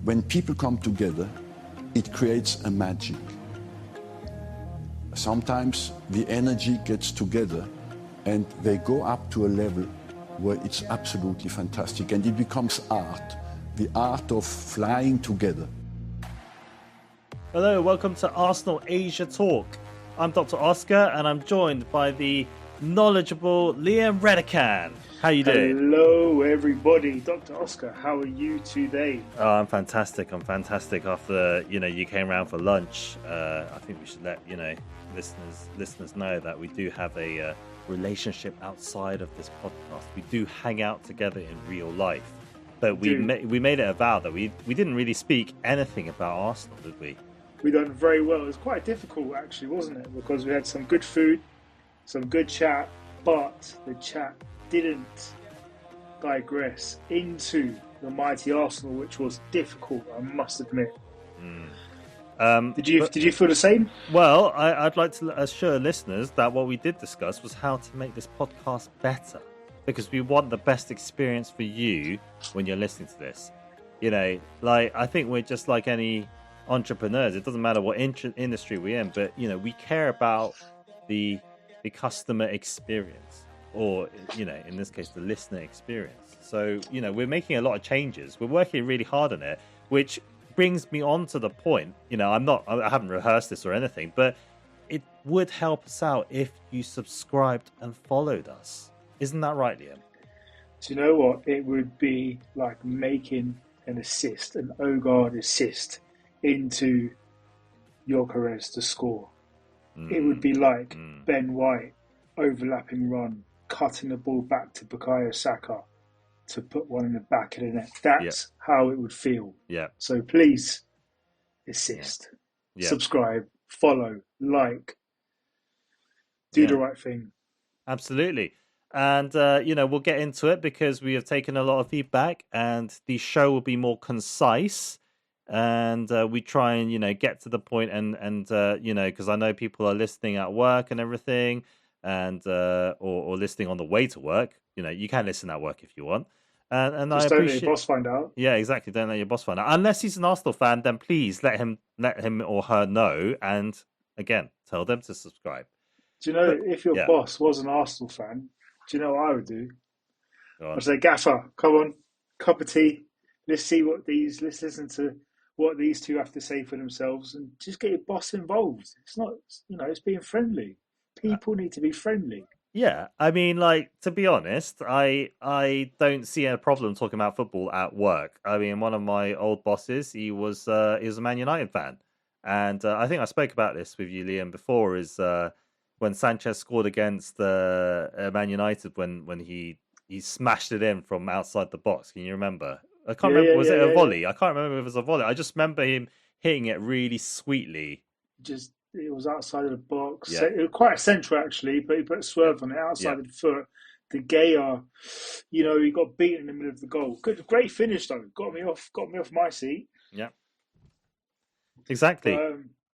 when people come together, it creates a magic. Sometimes the energy gets together and they go up to a level where it's absolutely fantastic and it becomes art, the art of flying together. Hello, welcome to Arsenal Asia Talk. I'm Dr. Oscar and I'm joined by the knowledgeable Liam Redican. How you doing? Hello everybody, Dr. Oscar, how are you today? Oh, I'm fantastic. After you came around for lunch. I think we should let listeners know that we do have a relationship outside of this podcast. We do hang out together in real life, but we made it a vow that we didn't really speak anything about Arsenal, did we? We done very well. It was quite difficult actually, wasn't it? Because we had some good food, some good chat, but the chat didn't digress into the mighty Arsenal, which was difficult, I must admit. Did you feel the same? Well, I'd like to assure listeners that what we did discuss was how to make this podcast better, because we want the best experience for you when you're listening to this. I think we're just like any entrepreneurs. It doesn't matter what industry we're in, but we care about the customer experience, or in this case the listener experience. So we're making a lot of changes. We're working really hard on it, which brings me on to the point. I haven't rehearsed this or anything, but it would help us out if you subscribed and followed us. Isn't that right, Liam? Do you know what? It would be like making an Odegaard assist into Gyökeres to score. It would be like Ben White overlapping run, cutting the ball back to Bukayo Saka to put one in the back of the net. That's how it would feel. Yeah. So please assist, subscribe, follow, like, do the right thing. Absolutely. And, we'll get into it because we have taken a lot of feedback and the show will be more concise. And we try and, get to the point and because I know people are listening at work and everything and or listening on the way to work. You can listen at work if you want. And just don't let your boss find out. Yeah, exactly. Don't let your boss find out. Unless he's an Arsenal fan, then please let him or her know. And again, tell them to subscribe. Do you know, if your boss was an Arsenal fan, do you know what I would do? I'd say, Gaffer, come on, cup of tea. Let's listen to what these two have to say for themselves and just get your boss involved. It's not, it's being friendly. People need to be friendly. Yeah, I mean, to be honest, I don't see a problem talking about football at work. I mean, one of my old bosses, he was a Man United fan. And I think I spoke about this with you, Liam, before, is when Sanchez scored against Man United when he smashed it in from outside the box. Can you remember? I can't remember. Was it a volley? I can't remember if it was a volley. I just remember him hitting it really sweetly. It was outside of the box. Yeah. So it was quite central actually, but he put a swerve on it outside of the foot. De Gea, he got beaten in the middle of the goal. Good, great finish though. Got me off my seat. Yeah. Exactly.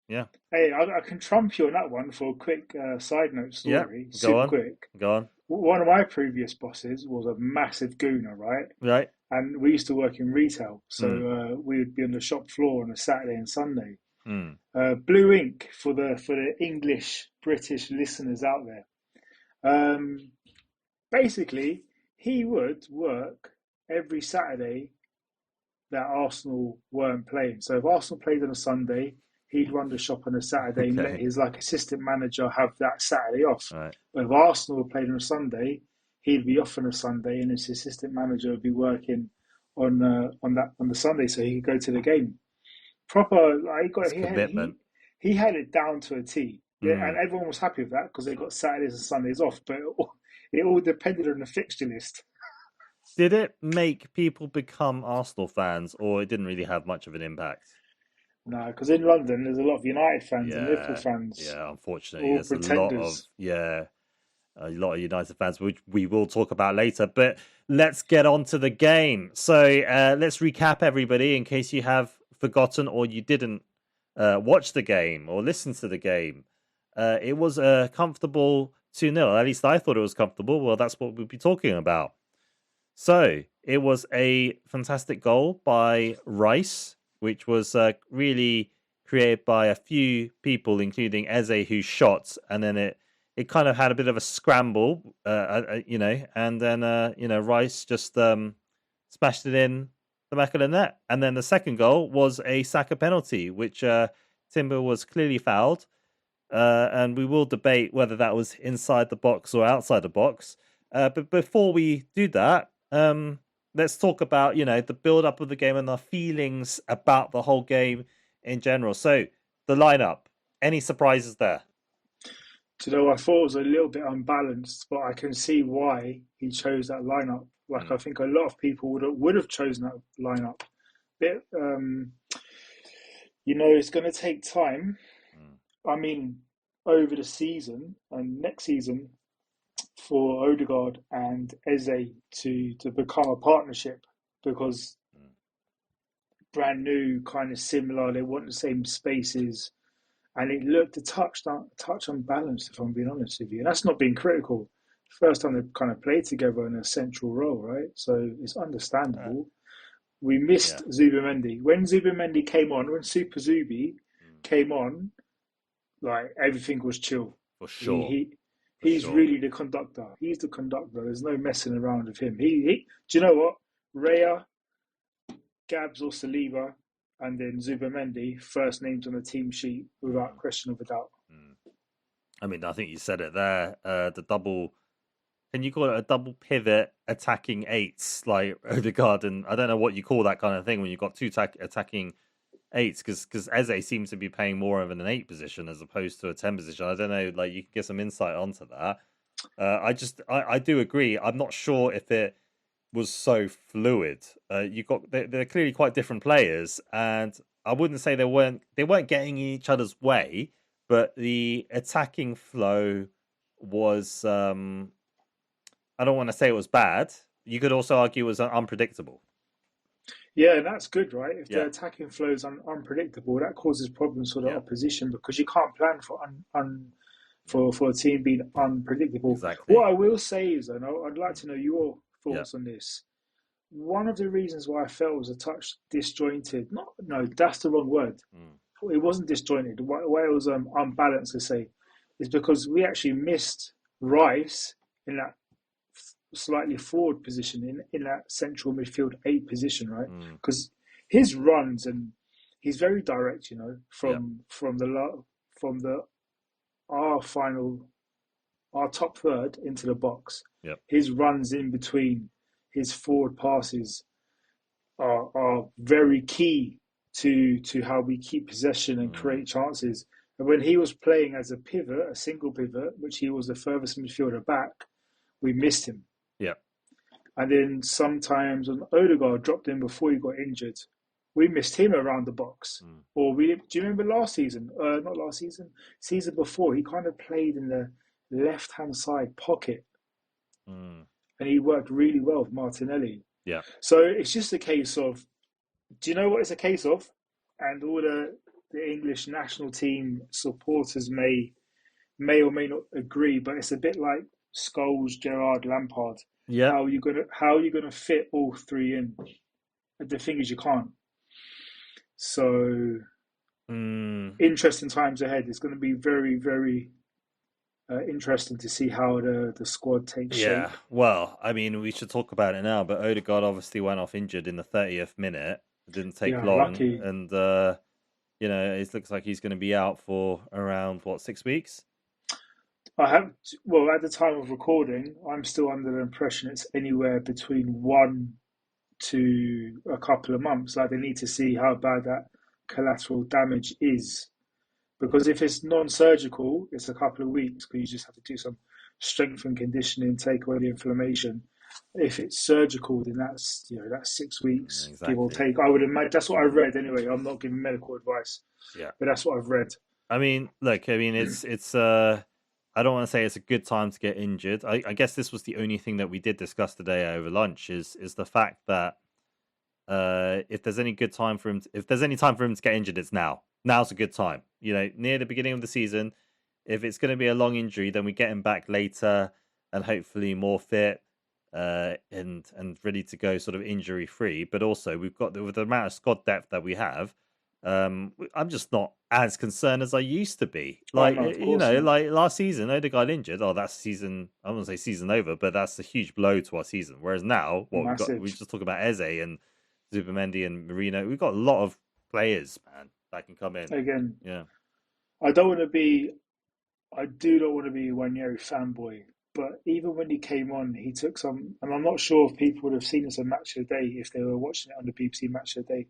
Yeah. Hey, I can trump you on that one for a quick side note story. Yeah. Super quick. Go on. One of my previous bosses was a massive gooner, right? Right. And we used to work in retail, so we would be on the shop floor on a Saturday and Sunday. Blue ink for the English British listeners out there. Basically, he would work every Saturday that Arsenal weren't playing. So if Arsenal played on a Sunday, he'd run the shop on a Saturday and let his assistant manager have that Saturday off. Right. But if Arsenal played on a Sunday, he'd be off on a Sunday and his assistant manager would be working on the Sunday so he could go to the game. Proper, commitment. He had it down to a T. Yeah, and everyone was happy with that because they got Saturdays and Sundays off. But it all depended on the fixture list. Did it make people become Arsenal fans, or it didn't really have much of an impact? No, because in London there's a lot of United fans and Liverpool fans. Yeah, unfortunately, there's a lot of United fans, which we will talk about later. But let's get on to the game. So let's recap everybody in case you have forgotten or you didn't watch the game or listen to the game. It was a comfortable 2-0. At least I thought it was comfortable. Well, that's what we'll be talking about. So it was a fantastic goal by Rice which was really created by a few people, including Eze, who shot, and then it kind of had a bit of a scramble, and then Rice just smashed it in the back of the net, and then the second goal was a Saka penalty, which Timber was clearly fouled, and we will debate whether that was inside the box or outside the box. But before we do that, let's talk about the build up of the game and our feelings about the whole game in general. So the lineup, any surprises there? I thought it was a little bit unbalanced, but I can see why he chose that lineup. I think a lot of people would have chosen that lineup. It's going to take time. I mean, over the season and next season, for Odegaard and Eze to become a partnership, because brand new, kind of similar, they want the same spaces, and it looked a touch unbalanced, if I'm being honest with you. And that's not being critical. First time they've kind of played together in a central role, right? So it's understandable. We missed Zubimendi. When Zubimendi came on, when Super Zubi came on, like, everything was chill. For sure. He's really the conductor. He's the conductor. There's no messing around with him. Do you know what? Raya, Gabs or Saliba, and then Zubimendi, first names on the team sheet without question of a doubt. I mean, I think you said it there. The double, can you call it a double pivot attacking eights like Odegaard? And I don't know what you call that kind of thing when you've got two attacking eights, because Eze seems to be playing more of an 8 position as opposed to a 10 position. I don't know, like, you can get some insight onto that. I do agree. I'm not sure if it was so fluid. They're clearly quite different players, and I wouldn't say they weren't getting in each other's way, but the attacking flow was I don't want to say it was bad. You could also argue it was unpredictable. Yeah, and that's good, right? If the attacking flow is unpredictable, that causes problems for the opposition, because you can't plan for a team being unpredictable. Exactly. What I will say is, though, I'd like to know your thoughts on this. One of the reasons why I felt it was a touch disjointed, no, that's the wrong word. It wasn't disjointed. Why it was unbalanced, to say, is because we actually missed Rice in that slightly forward position, in that central midfield 8 position, right? Because his runs, and he's very direct, from our top third into the box. His runs in between, his forward passes are very key to how we keep possession and create chances. And when he was playing as a pivot, a single pivot, which he was the furthest midfielder back, we missed him. And then sometimes when Odegaard dropped in before he got injured, we missed him around the box. Do you remember last season? Not last season, season before, he kind of played in the left-hand side pocket. And he worked really well with Martinelli. So it's just a case of, do you know what it's a case of? And all the English national team supporters may or may not agree, but it's a bit like Scholes, Gerrard, Lampard. How are you gonna fit all 3 in? The thing is, you can't. So interesting times ahead. It's going to be very, very interesting to see how the squad takes shape. Well, I mean, we should talk about it now, but Odegaard obviously went off injured in the 30th minute. It didn't take long. Lucky. And it looks like he's going to be out for around 6 weeks. At the time of recording, I'm still under the impression it's anywhere between 1 to a couple of months. Like, they need to see how bad that collateral damage is, because if it's non-surgical, it's a couple of weeks, because you just have to do some strength and conditioning, take away the inflammation. If it's surgical, then that's 6 weeks, give or take. I would imagine. That's what I've read anyway. I'm not giving medical advice, but that's what I've read. I mean, look, it's I don't want to say it's a good time to get injured. I guess this was the only thing that we did discuss today over lunch is the fact that if there's any time for him to get injured, it's now. Now's a good time. Near the beginning of the season, if it's going to be a long injury, then we get him back later and hopefully more fit. and ready to go, sort of injury free. But also, we've got with the amount of squad depth that we have. I'm just not as concerned as I used to be. Like, no, you know, not. Like last season, Odegaard injured. Oh, that's season. I wouldn't say season over, but that's a huge blow to our season. Whereas now, we just talk about Eze and Zubimendi and Marino. We've got a lot of players, man, that can come in. Again, yeah. I do not want to be a Wanyeri fanboy, but even when he came on, he took some, and I'm not sure if people would have seen this on Match of the Day if they were watching it on the BBC Match of the Day.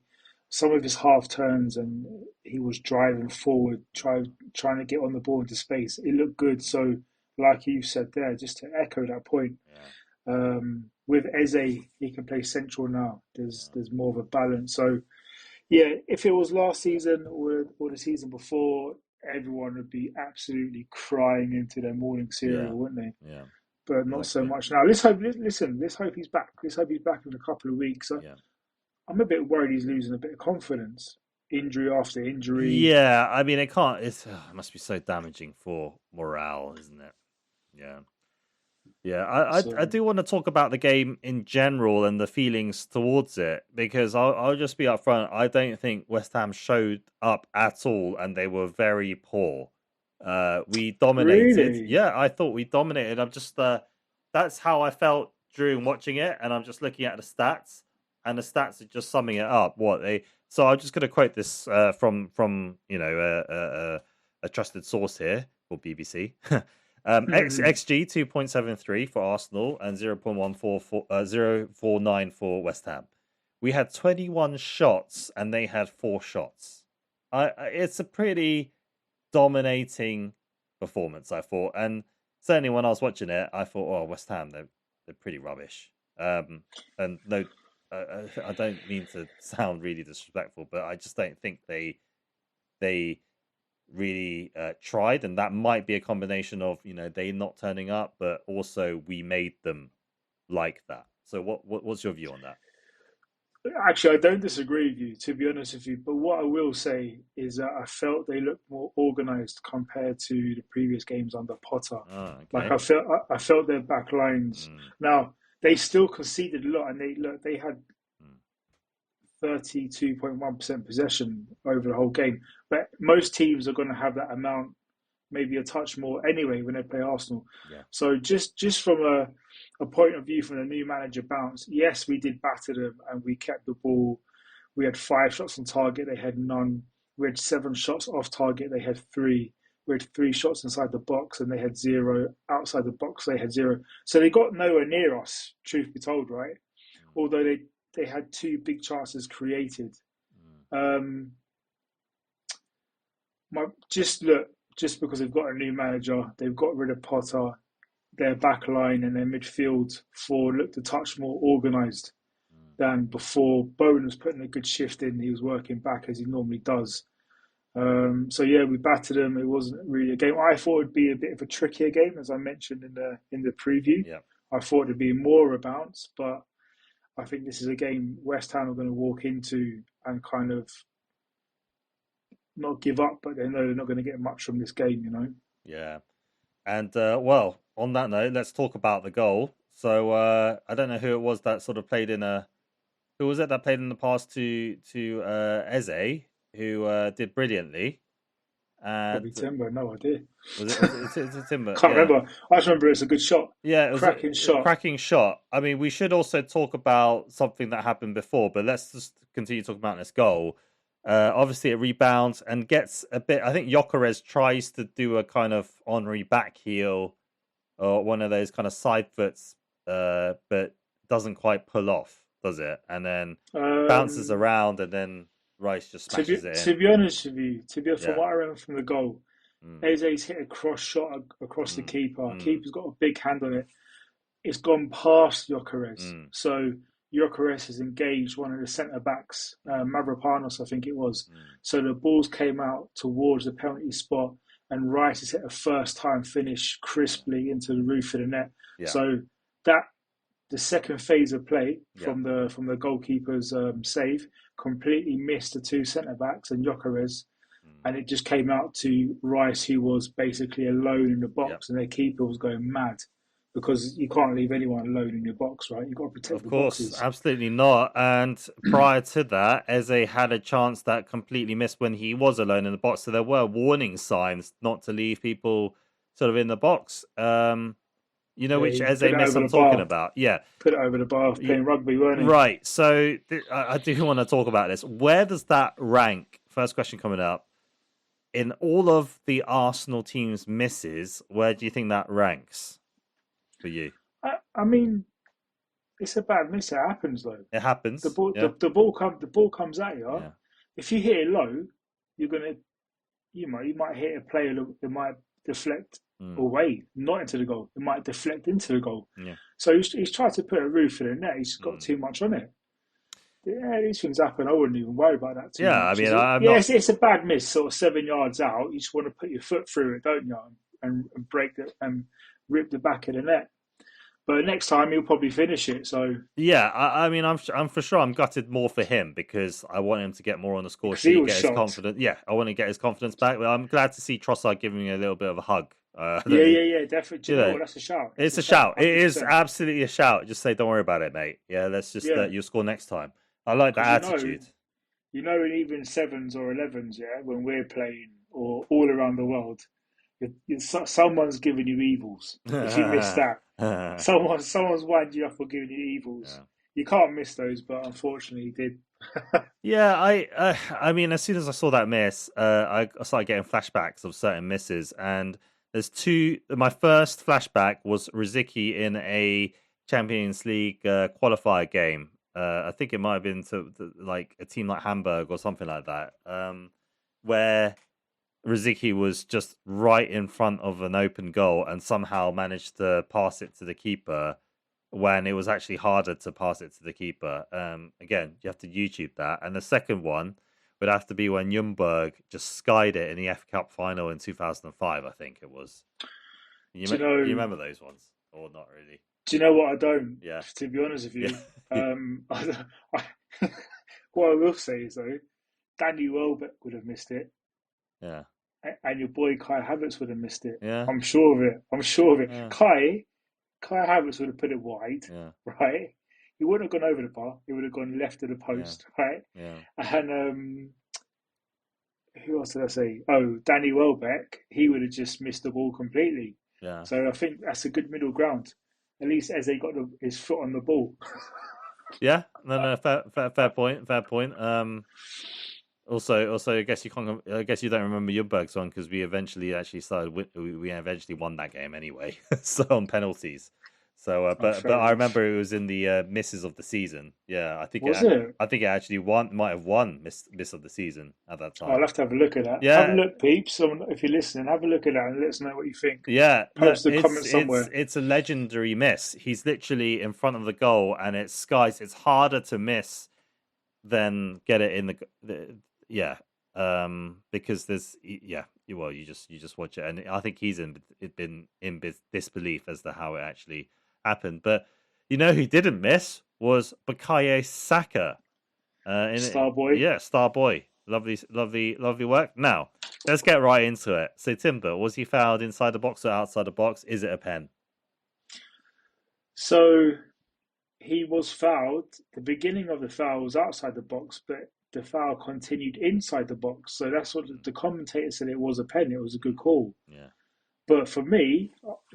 Some of his half turns, and he was driving forward, trying to get on the ball into space. It looked good. So, like you said there, just to echo that point, with Eze, he can play central now. There's more of a balance. So, yeah, if it was last season or the season before, everyone would be absolutely crying into their morning cereal, wouldn't they? Yeah. But not so much now. Let's hope he's back. Let's hope he's back in a couple of weeks. I'm a bit worried he's losing a bit of confidence, injury after injury. Yeah, I mean, it must be so damaging for morale, isn't it? Yeah. Yeah, I do want to talk about the game in general and the feelings towards it, because I'll just be upfront. I don't think West Ham showed up at all, and they were very poor. We dominated. Really? Yeah, I thought we dominated. I'm just that's how I felt during watching it, and I'm just looking at the stats, and the stats are just summing it up. So I'm just going to quote this from a trusted source here, or BBC. XG 2.73 for Arsenal and 0.49 for West Ham. We had 21 shots and they had 4 shots. It's a pretty dominating performance, I thought, and certainly when I was watching it, I thought, oh, West Ham, they're pretty rubbish. And no, I don't mean to sound really disrespectful, but I just don't think they really tried, and that might be a combination of they not turning up, but also we made them like that. So what's your view on that? Actually, I don't disagree with you, to be honest with you. But what I will say is that I felt they looked more organised compared to the previous games under Potter. Oh, okay. Like I felt their back lines. Now they still conceded a lot, and they had 32.1% possession over the whole game. But most teams are going to have that amount, maybe a touch more anyway, when they play Arsenal. Yeah. So just from a point of view from the new manager bounce, yes, we did batter them and we kept the ball. We had 5 shots on target, they had none. We had 7 shots off target, they had 3. We had 3 shots inside the box and they had 0. Outside the box, they had 0. So they got nowhere near us, truth be told, right? Although they had 2 big chances created. Just because they've got a new manager, they've got rid of Potter, their back line and their midfield 4 looked a touch more organised than before. Bowen was putting a good shift in. He was working back as he normally does. So yeah, we battered them. It wasn't really a game. I thought it'd be a bit of a trickier game, as I mentioned in the preview. Yeah. I thought it'd be more a bounce, but I think this is a game West Ham are going to walk into and kind of not give up, but they know they're not going to get much from this game, Yeah. And, well, on that note, let's talk about the goal. So, I don't know who it was that sort of played who was it that played in the pass to Eze, who did brilliantly. Probably Timber, no idea. Was it Timber? Can't remember. I just remember it's a good shot. Yeah, it was cracking shot. Cracking shot. I mean, we should also talk about something that happened before, but let's just continue talking about this goal. Obviously, it rebounds and gets a bit. I think Gyökeres tries to do a kind of honorary back heel or one of those kind of side foots, but doesn't quite pull off, does it? And then bounces around, and then Rice just smashes it in. To be honest with you, from what I remember from the goal, Eze's hit a cross shot across the keeper. Keeper's got a big hand on it. It's gone past Gyökeres. So Gyökeres has engaged one of the centre-backs, Mavropanos, I think it was. So the balls came out towards the penalty spot, and Rice has hit a first-time finish crisply into the roof of the net. Yeah. So the second phase of play from the goalkeeper's save completely missed the 2 centre-backs and Gyökeres, and it just came out to Rice, who was basically alone in the box, and their keeper was going mad. because you can't leave anyone alone in your box, right? You've got to protect the boxes. Of course, absolutely not. And prior to that, Eze had a chance that completely missed when he was alone in the box. So there were warning signs not to leave people sort of in the box. You know which Eze miss I'm talking about? Yeah. Put it over the bar playing rugby, weren't he? Right. So I do want to talk about this. Where does that rank? First question coming up. In all of the Arsenal team's misses, where do you think that ranks for you? I mean, it's a bad miss. It happens, though. It happens. The ball comes at you. Yeah. If you hit it low, you might hit a player. It might deflect away, not into the goal. It might deflect into the goal. Yeah. So he's tried to put a roof in the net. He's got too much on it. Yeah, these things happen. I wouldn't even worry about that too much. I mean, it's a bad miss, sort of 7 yards out. You just want to put your foot through it, don't you? And break it and rip the back of the net. But next time he'll probably finish it. So yeah, I mean, I'm for sure. I'm gutted more for him because I want him to get more on the score sheet, get his confidence. Yeah, I want to get his confidence back. But I'm glad to see Trossard giving me a little bit of a hug. Yeah, definitely. Do you know what? That's a shout. It's a shout. 100%. It is absolutely a shout. Just say, don't worry about it, mate. Yeah, let's just you'll score next time. I like that attitude. In even 7s or 11s, when we're playing or all around the world, someone's giving you evils. If you miss that, someone's winding you up or giving you evils. Yeah. You can't miss those, but unfortunately, he did. Yeah, I mean, as soon as I saw that miss, I started getting flashbacks of certain misses, and there's two. My first flashback was Riziki in a Champions League qualifier game. I think it might have been to like a team like Hamburg or something like that, where Riziki was just right in front of an open goal and somehow managed to pass it to the keeper when it was actually harder to pass it to the keeper. Again, you have to YouTube that. And the second one would have to be when Ljungberg just skied it in the F Cup final in 2005, I think it was. You remember those ones? Or not really? Do you know what? I don't. Yeah. To be honest with you. What I will say is, though, Danny Welbeck would have missed it. Yeah. And your boy Kai Havertz would have missed it. Yeah. I'm sure of it. Yeah. Kai Havertz would have put it wide, right? He wouldn't have gone over the bar. He would have gone left of the post, right? Yeah. And who else did I say? Oh, Danny Welbeck. He would have just missed the ball completely. Yeah. So I think that's a good middle ground. At least Eze got his foot on the ball. Yeah. No. Fair point. Also, I guess you can't. I guess you don't remember Ljungberg's one because we eventually won that game anyway. So on penalties. So, but I remember it was in the misses of the season. Yeah, I think I think it actually might have won miss of the season at that time. I'll have to have a look at that. Yeah. Have a look, peeps. If you're listening, have a look at that and let us know what you think. Yeah, post a comment somewhere. It's a legendary miss. He's literally in front of the goal, and it's skies. It's harder to miss than get it in the because there's you just watch it, and I think he's been in disbelief as to how it actually happened. But who didn't miss was Bukayo Saka, Star boy. Yeah, Star boy. Lovely work. Now let's get right into it. So Timber, was he fouled inside the box or outside the box? Is it a pen? So he was fouled. The beginning of the foul was outside the box, but the foul continued inside the box. So that's what the commentator said. It was a pen. It was a good call. Yeah. But for me,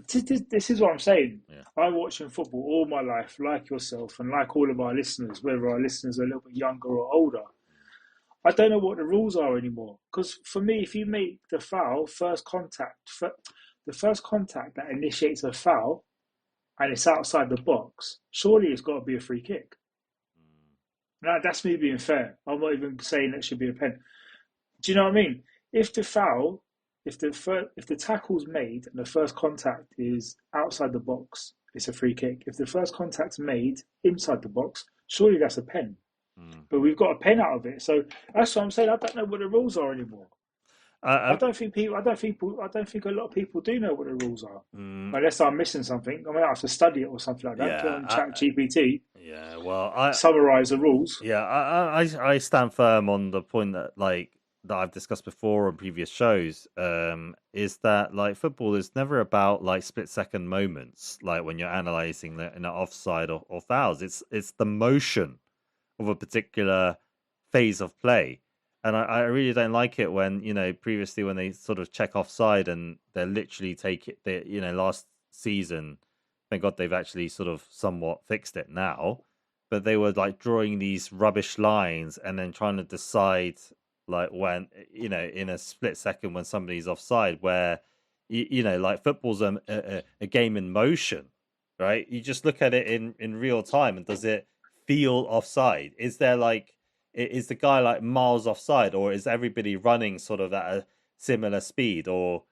this is what I'm saying. Yeah. I'm watching football all my life, like yourself, and like all of our listeners, whether our listeners are a little bit younger or older. I don't know what the rules are anymore. Because for me, if you make the foul, the first contact that initiates a foul, and it's outside the box, surely it's got to be a free kick. Now, that's me being fair. I'm not even saying it should be a pen. Do you know what I mean? If the tackle's made and the first contact is outside the box, it's a free kick. If the first contact's made inside the box, surely that's a pen. But we've got a pen out of it. So that's what I'm saying. I don't know what the rules are anymore. I don't think a lot of people do know what the rules are, unless I'm missing something. I have to study it or something like that. Yeah, Get on ChatGPT. Yeah, well, summarize the rules. Yeah, I stand firm on the point that that I've discussed before on previous shows is that like football is never about like split second moments, like when you're analyzing the in an offside or fouls. It's the motion of a particular phase of play. And I really don't like it when, previously when they sort of check offside and they literally take it, last season, thank God they've actually sort of somewhat fixed it now, but they were like drawing these rubbish lines and then trying to decide like when, in a split second when somebody's offside where, like football's a game in motion, right? You just look at it in real time and does it feel offside? Is there like, is the guy like miles offside, or is everybody running sort of at a similar speed, or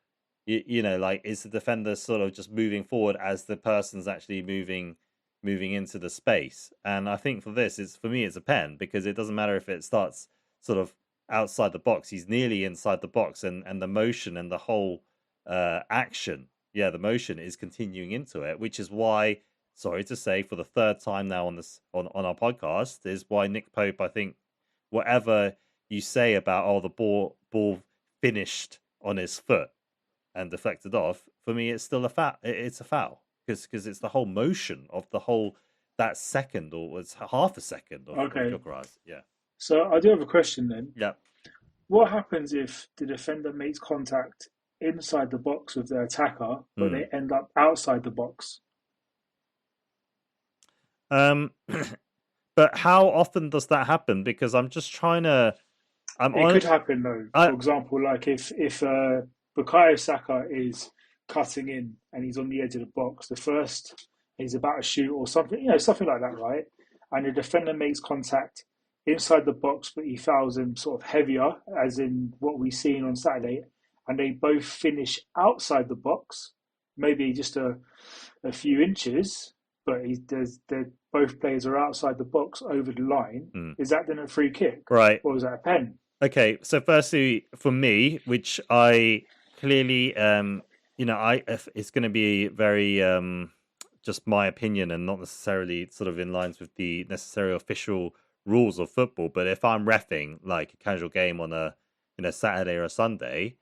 like is the defender sort of just moving forward as the person's actually moving into the space? And I think for me it's a pen, because it doesn't matter if it starts sort of outside the box, he's nearly inside the box, and the motion and the whole action, the motion is continuing into it, which is why, sorry to say, for the third time now on our podcast, is why Nick Pope, I think, whatever you say about the ball finished on his foot and deflected off, for me it's still a foul. It's a foul because it's the whole motion of that second, or it's half a second of Gyökeres. Yeah. So I do have a question then. Yeah. What happens if the defender makes contact inside the box with the attacker, but they end up outside the box? But how often does that happen? Because I'm just trying to. It could happen though. For example, like if Bukayo Saka is cutting in and he's on the edge of the box, he's about to shoot or something, something like that, right? And the defender makes contact inside the box, but he fouls him sort of heavier, as in what we've seen on Saturday, and they both finish outside the box, maybe just a few inches, but both players are outside the box over the line. Is that then a free kick? Right. Or is that a pen? Okay, so firstly, for me, which I clearly, it's going to be very just my opinion and not necessarily sort of in lines with the necessary official rules of football. But if I'm reffing like a casual game on a Saturday or a Sunday,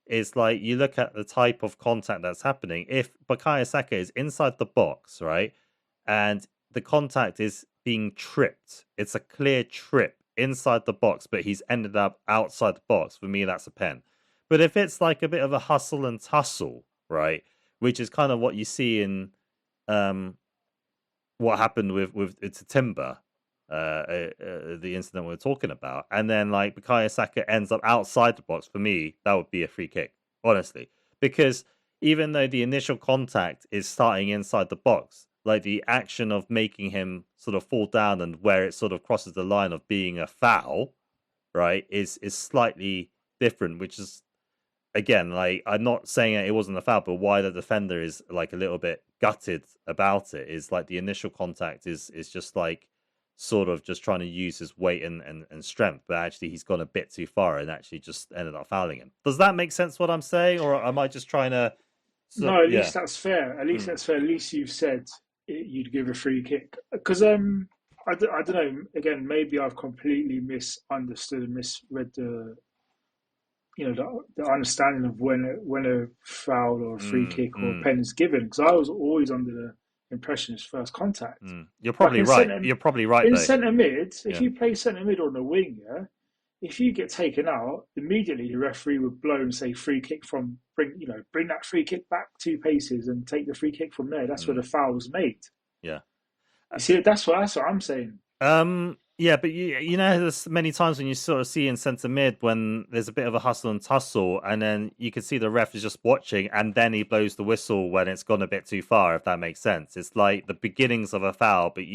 it's like you look at the type of contact that's happening. If Bukayo Saka is inside the box, right, and the contact is being tripped, it's a clear trip inside the box, but he's ended up outside the box, for me that's a pen. But if it's like a bit of a hustle and tussle, right, which is kind of what you see in what happened with it's a Timber, the incident we're talking about, and then like Bukayo Saka ends up outside the box, for me that would be a free kick, honestly, because even though the initial contact is starting inside the box, like the action of making him sort of fall down and where it sort of crosses the line of being a foul, right, is slightly different, which is, again, like, I'm not saying it wasn't a foul, but why the defender is like a little bit gutted about it is like the initial contact is just like sort of just trying to use his weight and strength, but actually he's gone a bit too far and actually just ended up fouling him. Does that make sense what I'm saying, or am I just trying to... No, at least that's fair. At least that's fair. At least you've said you'd give a free kick. Because I don't know, again, maybe I've completely misunderstood and misread the understanding of when a foul or a free kick or a pen is given. Because I was always under the impression it's first contact. You're probably right. You're probably right. In centre mid, if you play centre mid on the wing, if you get taken out, immediately the referee would blow and say free kick bring that free kick back 2 paces and take the free kick from there. That's where the foul was made. Yeah. You see, that's what I'm saying. Yeah, but there's many times when you sort of see in centre mid when there's a bit of a hustle and tussle, and then you can see the ref is just watching, and then he blows the whistle when it's gone a bit too far, if that makes sense. It's like the beginnings of a foul, but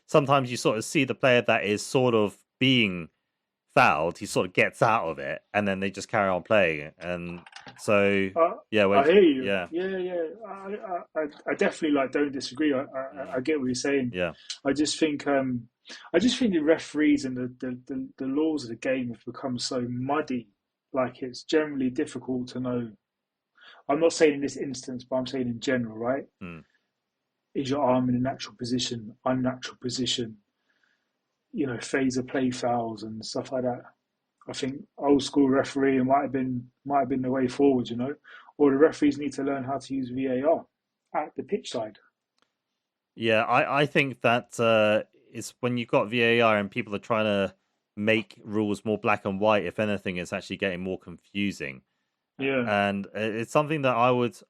sometimes you sort of see the player that is sort of being fouled, he sort of gets out of it, and then they just carry on playing. And so, I hear you. Yeah. I definitely don't disagree. I get what you're saying. Yeah. I just think the referees and the laws of the game have become so muddy. Like, it's generally difficult to know. I'm not saying in this instance, but I'm saying in general, right? Is your arm in a natural position, unnatural position? Phase of play fouls and stuff like that. I think old school refereeing might have been the way forward, or the referees need to learn how to use VAR at the pitch side. Yeah, I think that it's when you've got VAR and people are trying to make rules more black and white. If anything, it's actually getting more confusing. Yeah, and it's something that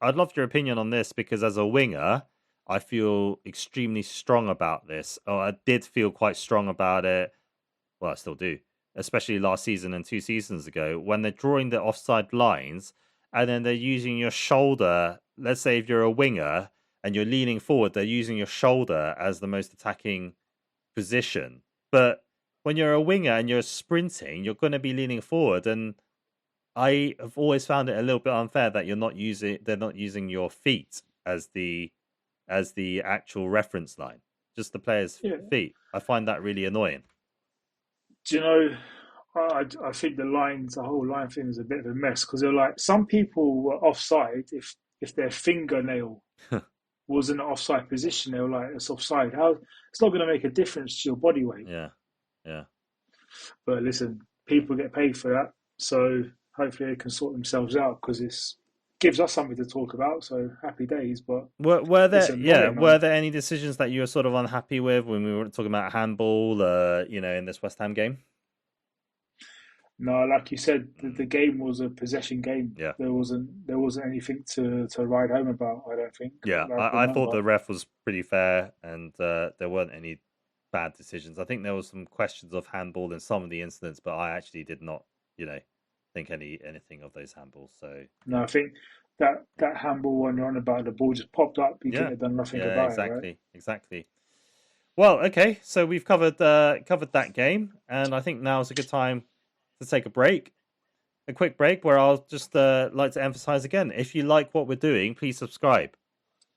I'd love your opinion on this, because as a winger, I feel extremely strong about this. Or I did feel quite strong about it. Well, I still do, especially last season and 2 seasons ago, when they're drawing the offside lines and then they're using your shoulder. Let's say if you're a winger and you're leaning forward, they're using your shoulder as the most attacking position. But when you're a winger and you're sprinting, you're going to be leaning forward, and I have always found it a little bit unfair that they're not using your feet as the actual reference line, just the player's feet. I find that really annoying. Do you know? I think the whole line thing is a bit of a mess, because they're like, some people were offside if their fingernail was in an offside position. They were like, it's offside. How? It's not going to make a difference to your body weight. Yeah. But listen, people get paid for that, so hopefully they can sort themselves out, because it gives us something to talk about. So happy days. But were there any decisions that you were sort of unhappy with when we were talking about handball? In this West Ham game. No, like you said, the game was a possession game. Yeah. There wasn't anything to write home about, I don't think. Yeah, I thought the ref was pretty fair, and there weren't any bad decisions. I think there was some questions of handball in some of the incidents, but I actually did not, think anything of those handballs. So no, I think that handball one you're on about, the ball just popped up. You could have done nothing about it. Right? Exactly. Well, okay, so we've covered that game, and I think now is a good time to take a quick break, where I'll just like to emphasize again: if you like what we're doing, please subscribe,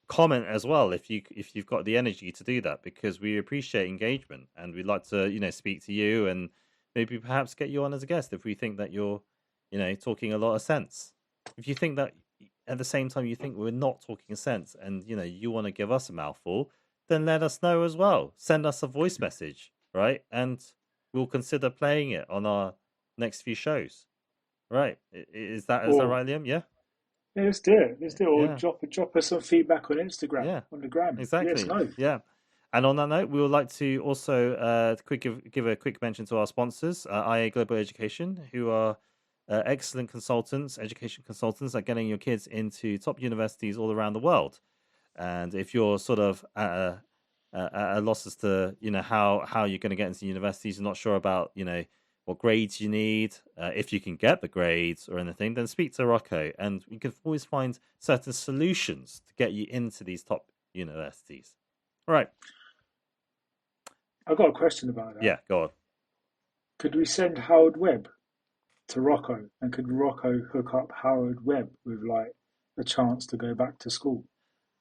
comment as well if you've got the energy to do that, because we appreciate engagement and we'd like to speak to you and maybe perhaps get you on as a guest if we think that you're talking a lot of sense. If you think that at the same time you think we're not talking sense and you want to give us a mouthful, then let us know as well. Send us a voice message, right? And we'll consider playing it on our next few shows. Right? Is that right, Liam? Yeah. Yeah, let's do it. Or drop us some feedback on Instagram. Yeah. On the gram. Exactly. Yes, no. Yeah. And on that note, we would like to also give a quick mention to our sponsors, IA Global Education, who are excellent consultants, education consultants, at getting your kids into top universities all around the world. And if you're sort of at a loss as to how you're going to get into universities, you're not sure about what grades you need, if you can get the grades or anything, then speak to Rocco, and you can always find certain solutions to get you into these top universities. Right. I've got a question about that. Yeah, go on. Could we send Howard Webb to Rocco, and could Rocco hook up Howard Webb with like a chance to go back to school?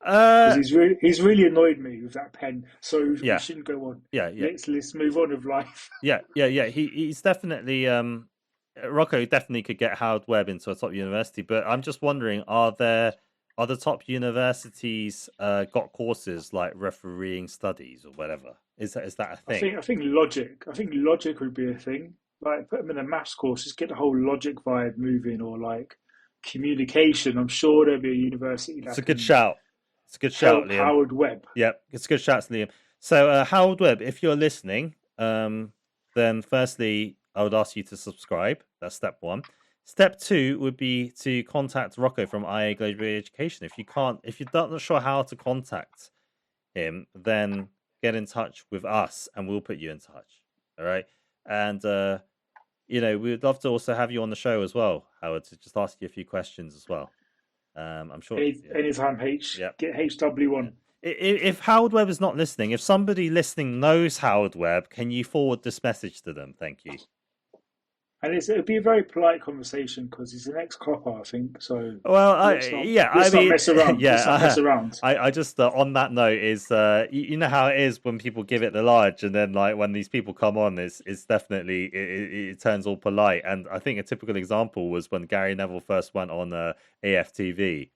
Because he's really annoyed me with that pen. So we shouldn't go on. Yeah. Let's move on with life. Yeah. He's definitely Rocco definitely could get Howard Webb into a top university, but I'm just wondering, are the top universities got courses like refereeing studies or whatever? Is that a thing? I think logic would be a thing. Like, put them in a maths course, just get the whole logic vibe moving, or like communication. I'm sure there'll be a university. It's a good shout. It's a good shout, Liam. Howard Webb. Yep, it's a good shout, Liam. So, Howard Webb, if you're listening, then firstly, I would ask you to subscribe. That's step one. Step two would be to contact Rocco from IA Global Education. If you're not sure how to contact him, then get in touch with us and we'll put you in touch. All right. And, we'd love to also have you on the show as well, Howard, to just ask you a few questions as well. I'm sure. Anytime, get HW on. If Howard Webb is not listening, if somebody listening knows Howard Webb, can you forward this message to them? Thank you. And it'll be a very polite conversation because he's an ex-copper, I think. So let's not mess around. I just on that note is you know how it is when people give it the large, and then like when these people come on, it's definitely it turns all polite. And I think a typical example was when Gary Neville first went on AFTV.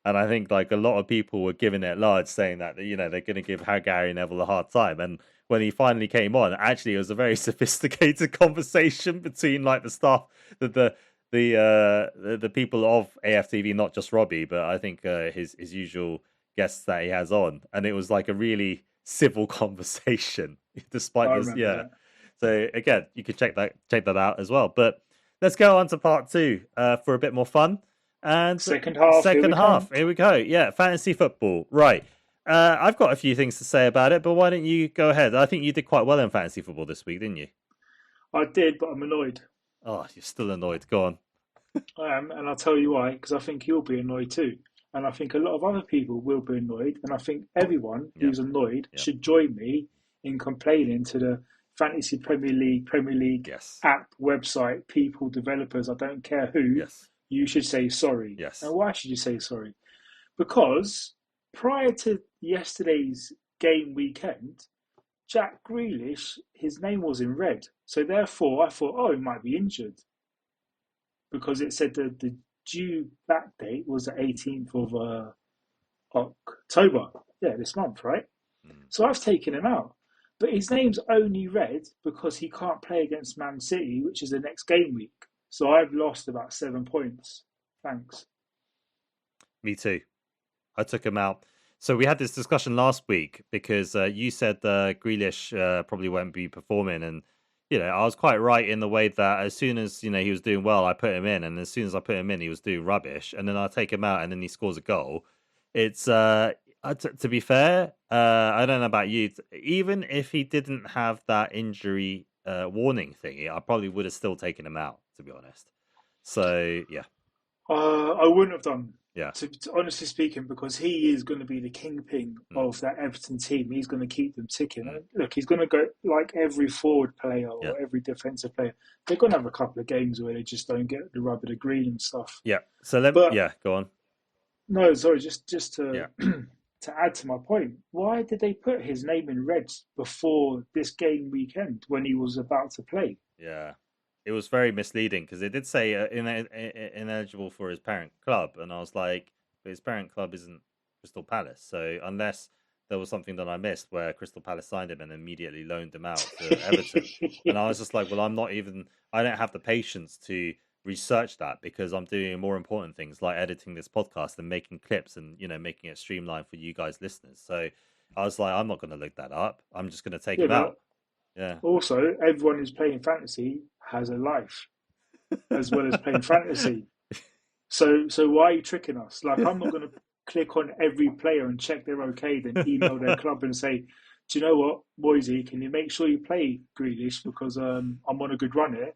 And I think like a lot of people were giving it large, saying that they're going to give Gary Neville a hard time. And when he finally came on, actually, it was a very sophisticated conversation between like the staff, the people of AFTV, not just Robbie, but I think his usual guests that he has on, and it was like a really civil conversation, despite this. Yeah. That. So again, you can check that out as well. But let's go on to part 2 for a bit more fun. And second half. Here we go. Yeah, fantasy football. Right. I've got a few things to say about it, but why don't you go ahead? I think you did quite well in fantasy football this week, didn't you? I did, but I'm annoyed. Oh, you're still annoyed. Go on. I am, and I'll tell you why, because I think you'll be annoyed too. And I think a lot of other people will be annoyed. And I think everyone who's annoyed should join me in complaining to the Fantasy Premier League app, website, people, developers, I don't care who, you should say sorry. Yes. And why should you say sorry? Because prior to yesterday's game weekend, Jack Grealish, his name was in red. So therefore, I thought, he might be injured. Because it said that the due back date was the 18th of October. Yeah, this month, right? So I've taken him out. But his name's only red because he can't play against Man City, which is the next game week. So I've lost about 7 points. Thanks. Me too. I took him out. So we had this discussion last week because you said Grealish probably won't be performing, and I was quite right in the way that as soon as he was doing well, I put him in, and as soon as I put him in, he was doing rubbish, and then I take him out, and then he scores a goal. It's to be fair, I don't know about you. Even if he didn't have that injury warning thingy, I probably would have still taken him out, to be honest. So yeah, I wouldn't have done. Yeah. To honestly speaking, because he is going to be the kingpin of that Everton team. He's going to keep them ticking. Look, he's going to go like every forward player or every defensive player. They're going to have a couple of games where they just don't get the rub of the green and stuff. Yeah. So go on. No, sorry, just to to add to my point, why did they put his name in red before this game weekend when he was about to play? Yeah. It was very misleading because it did say ineligible for his parent club, and I was like, but his parent club isn't Crystal Palace. So unless there was something that I missed where Crystal Palace signed him and immediately loaned him out to Everton, and I was just like, well, I don't have the patience to research that because I'm doing more important things like editing this podcast and making clips and making it streamlined for you guys listeners. So I was like, I'm not going to look that up. I'm just going to take him out. Yeah. Also, everyone who's playing fantasy has a life as well as playing fantasy. So why are you tricking us? Like, I'm not going to click on every player and check they're okay, then email their club and say, do you know what, Boise, can you make sure you play Grealish because I'm on a good run here?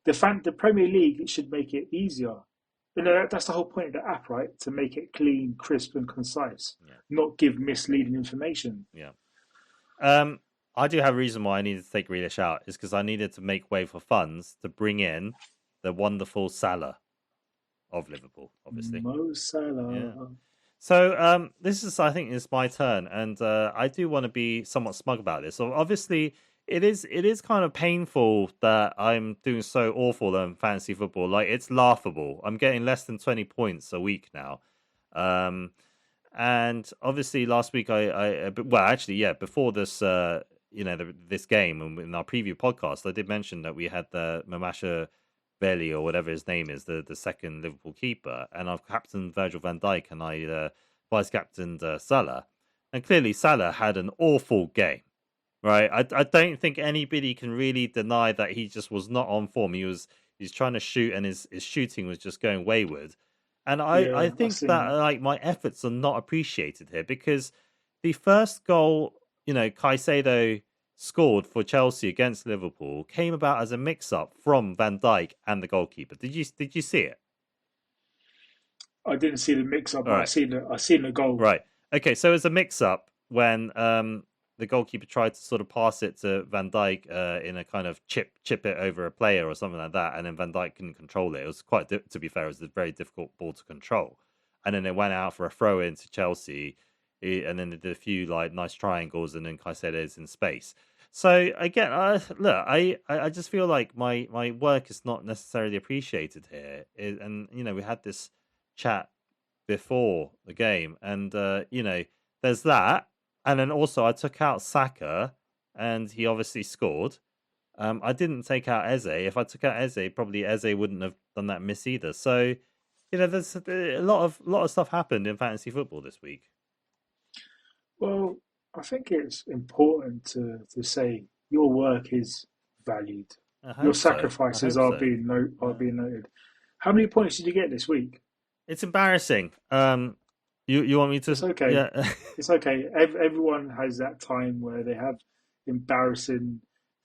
The Premier League should make it easier. That's the whole point of the app, right? To make it clean, crisp, and concise, not give misleading information. Yeah. I do have a reason why I needed to take Grealish out is because I needed to make way for funds to bring in the wonderful Salah of Liverpool, obviously. Mo Salah. Yeah. So this is, I think, is my turn, and I do want to be somewhat smug about this. So obviously, it is kind of painful that I'm doing so awful in fantasy football. Like, it's laughable. I'm getting less than 20 points a week now. And obviously, last week before this. This game, and in our preview podcast, I did mention that we had the Mamasha Veli or whatever his name is, the second Liverpool keeper, and I've captained Virgil van Dijk and I vice captained Salah, and clearly Salah had an awful game, right? I don't think anybody can really deny that he just was not on form. He's trying to shoot and his shooting was just going wayward, and I think that like my efforts are not appreciated here because the first goal, Caicedo scored for Chelsea against Liverpool came about as a mix-up from Van Dijk and the goalkeeper. Did you see it? I didn't see the mix-up, but I seen the goal. Right. Okay, so it was a mix-up when the goalkeeper tried to sort of pass it to Van Dijk in a kind of chip it over a player or something like that, and then Van Dijk couldn't control it. It was to be fair, it was a very difficult ball to control. And then it went out for a throw-in to Chelsea, and then they did a few like nice triangles, and then Caicedo's in space. So again, look, I just feel like my work is not necessarily appreciated here. And we had this chat before the game, and there's that, and then also I took out Saka and he obviously scored. I didn't take out Eze. If I took out Eze, probably Eze wouldn't have done that miss either. So, there's a lot of stuff happened in fantasy football this week. Well, I think it's important to say your work is valued. Your sacrifices are being noted. How many points did you get this week? It's embarrassing. You want me to? It's okay. Yeah. It's okay. Everyone has that time where they have embarrassing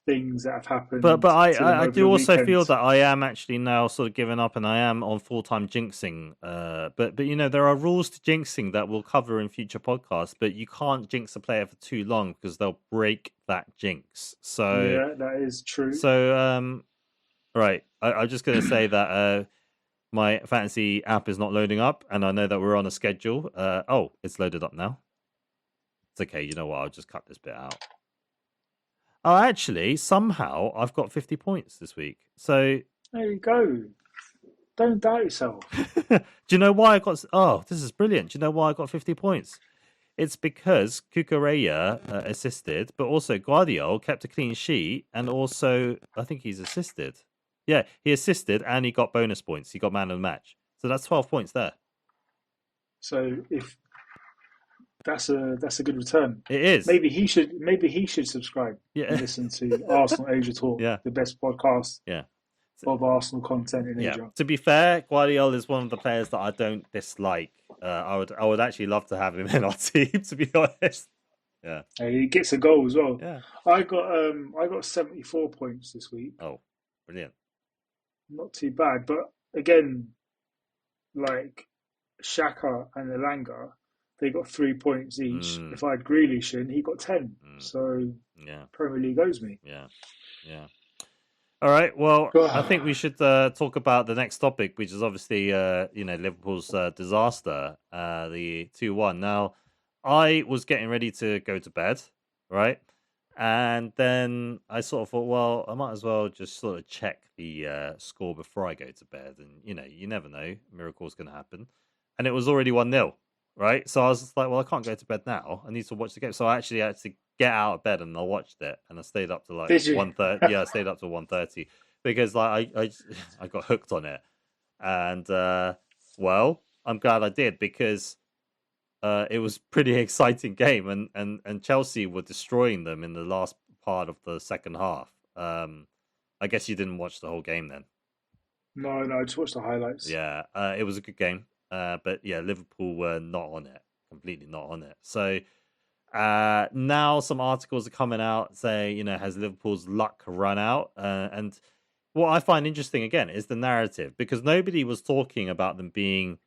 things that have happened. But I do also feel that I am actually now sort of giving up, and I am on full-time jinxing. But there are rules to jinxing that we'll cover in future podcasts. But you can't jinx a player for too long because they'll break that jinx. So yeah, that is true. So right, I'm just going to say that my fantasy app is not loading up, and I know that we're on a schedule. Oh, it's loaded up now. It's okay. You know what? I'll just cut this bit out. Oh, actually, somehow I've got 50 points this week. So there you go. Don't doubt yourself. Do you know why I got? Oh, this is brilliant. Do you know why I got 50 points? It's because Cucurella assisted, but also Guardiola kept a clean sheet, and also I think he's assisted. Yeah, he assisted, and he got bonus points. He got man of the match. So that's 12 points there. So if that's a good return. It is. Maybe he should subscribe. Yeah. And listen to Arsenal Asia Talk. Yeah. The best podcast. Yeah. Of Arsenal content in Asia. To be fair, Guardiola is one of the players that I don't dislike. I would actually love to have him in our team, to be honest. Yeah. He gets a goal as well. Yeah. I got 74 points this week. Oh, brilliant. Not too bad, but again, like Xhaka and Elanga, they got 3 points each. If I had Grealish in, he got 10. So Premier League owes me. Yeah. All right. Well, I think we should talk about the next topic, which is obviously Liverpool's disaster, the 2-1. Now, I was getting ready to go to bed, right? And then I sort of thought, well, I might as well just sort of check the score before I go to bed. And, you never know. Miracle's going to happen. And it was already 1-0, right? So I was like, well, I can't go to bed now. I need to watch the game. So I actually had to get out of bed and I watched it. And I stayed up to like 1:30. Yeah, I stayed up to 1:30 because like I got hooked on it. And, well, I'm glad I did because it was a pretty exciting game, and Chelsea were destroying them in the last part of the second half. I guess you didn't watch the whole game then. No, I just watched the highlights. Yeah, it was a good game, but yeah, Liverpool were not on it, completely not on it. So now some articles are coming out saying, has Liverpool's luck run out? And what I find interesting again is the narrative, because nobody was talking about them being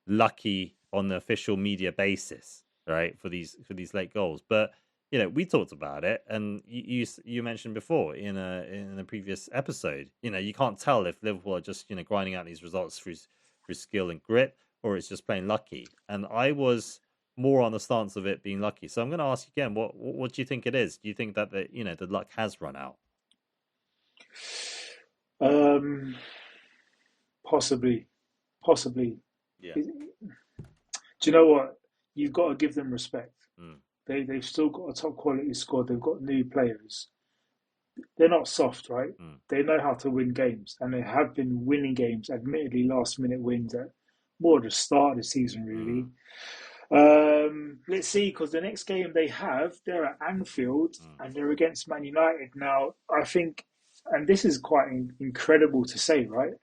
lucky on the official media basis, right, for these late goals. But we talked about it, and you mentioned before in a previous episode, you can't tell if Liverpool are just grinding out these results through skill and grit, or it's just plain lucky. And I was more on the stance of it being lucky. So I'm going to ask you again, what do you think it is? Do you think that the luck has run out? Possibly. Yeah. Do you know what? You've got to give them respect. They've still got a top quality squad. They've got new players. They're not soft, right? They know how to win games, and they have been winning games. Admittedly, last minute wins at more the start of the season, really. Let's see, because the next game they're at Anfield and they're against Man United. Now, I think, and this is quite incredible to say, right?